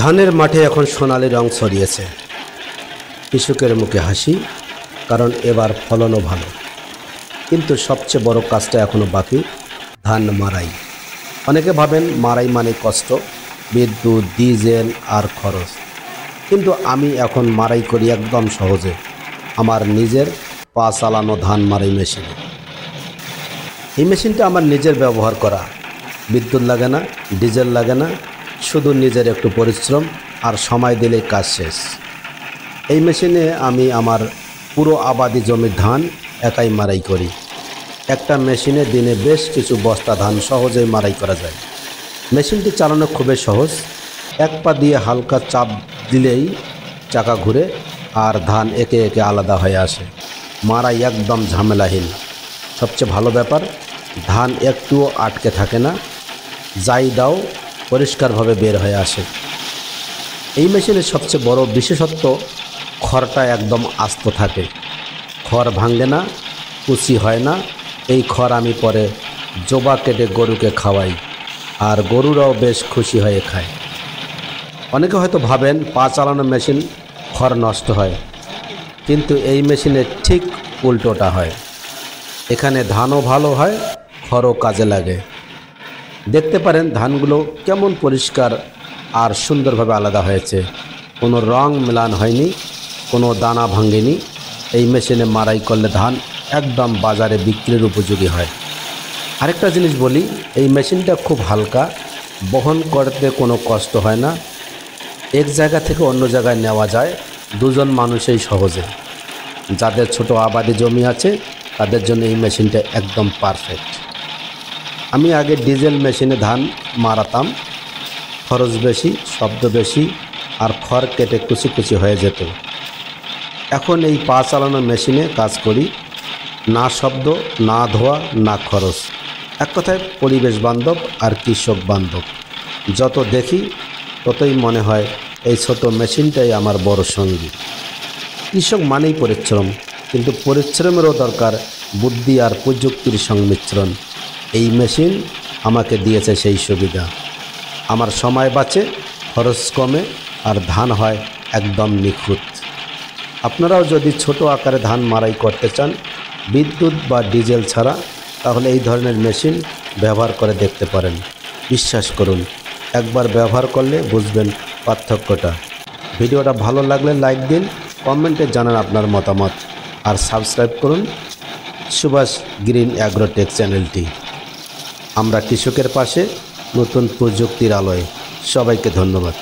ধানের মাঠে এখন সোনালি রং ছড়িয়েছে। কৃষকের মুখে হাসি, কারণ এবার ফলনও ভালো। কিন্তু সবচেয়ে বড় কাজটা এখনো বাকি, ধান মাড়াই। অনেকে ভাবেন মাড়াই মানে কষ্ট, বিদ্যুৎ, ডিজেল আর খরচ। কিন্তু আমি এখন মাড়াই করি একদম সহজে, আমার নিজের পা চালানো ধান মাড়াই মেশিনে। এই মেশিনটা আমার নিজের ব্যবহার করা, বিদ্যুৎ লাগে না, ডিজেল লাগে না, শুধু নিজের একটু পরিশ্রম আর সময় দিলেই কাজ শেষ। এই মেশিনে আমি আমার পুরো আবাদি জমির ধান একাই মাড়াই করি। একটা মেশিনে দিনে বেশ কিছু বস্তা ধান সহজেই মাড়াই করা যায়। মেশিনটি চালানো খুবই সহজ। এক পা দিয়ে হালকা চাপ দিলেই চাকা ঘুরে আর ধান একে একে আলাদা হয়ে আসে। মাড়াই একদম ঝামেলাহীন। সবচেয়ে ভালো ব্যাপার, ধান একটুও আটকে থাকে না, যাই দাও পরিষ্কারভাবে বের হয়ে আসে। এই মেশিনের সবচেয়ে বড় বিশেষত্ব, খড়টা একদম আস্ত থাকে, খড় ভাঙে না, কুচি হয় না। এই খড় আমি পরে জোবা কেটে গরুকে খাওয়াই, আর গরুরাও বেশ খুশি হয়ে খায়। অনেকে হয়তো ভাবেন পা চালানো মেশিন খড় নষ্ট হয়, কিন্তু এই মেশিনে ঠিক উল্টোটা হয়। এখানে ধানও ভালো হয়, খড়ও কাজে লাগে। দেখতে পারেন ধানগুলো কেমন পরিষ্কার আর সুন্দরভাবে আলাদা হয়েছে। কোনো রং মেলান হয়নি, কোনো দানা ভাঙেনি। এই মেশিনে মাড়াই করলে ধান একদম বাজারে বিক্রির উপযোগী হয়। আরেকটা জিনিস বলি, এই মেশিনটা খুব হালকা, বহন করতে কোনো কষ্ট হয় না। এক জায়গা থেকে অন্য জায়গায় নেওয়া যায় দুজন মানুষেই সহজে। যাদের ছোট আবাদি জমি আছে তাদের জন্য এই মেশিনটা একদম পারফেক্ট। আমি আগে ডিজেল মেশিনে ধান মাড়াতাম, খরচ বেশি, শব্দ বেশি আর খড় কেটে কুচি কুচি হয়ে যেত। এখন এই পা চালানো মেশিনে কাজ করি, না শব্দ, না ধোয়া, না খরচ। এক কথায় পরিবেশ বান্ধব আর কৃষক বান্ধব। যত দেখি ততই মনে হয় এই ছোট মেশিনটাই আমার বড় সঙ্গী। কৃষক মানেই পরিশ্রম, কিন্তু পরিশ্রমেরও দরকার বুদ্ধি আর প্রযুক্তির সংমিশ্রণ। এই মেশিন আমাকে দিয়েছে সেই সুবিধা। আমার সময় বাঁচে, খরচ কমে আর ধান হয় একদম নিখুঁত। আপনারাও যদি ছোট আকারে ধান মাড়াই করতে চান, বিদ্যুৎ বা ডিজেল ছাড়া, তাহলে এই ধরনের মেশিন ব্যবহার করে দেখতে পারেন। বিশ্বাস করুন, একবার ব্যবহার করলে বুঝবেন পার্থক্যটা। ভিডিওটা ভালো লাগলে লাইক দিন, কমেন্টে জানান আপনার মতামত, আর সাবস্ক্রাইব করুন সুভাষ গ্রিন অ্যাগ্রোটেক চ্যানেলটি। আমরা কৃষকের পাশে, নতুন প্রযুক্তির আলোয়। সবাইকে ধন্যবাদ।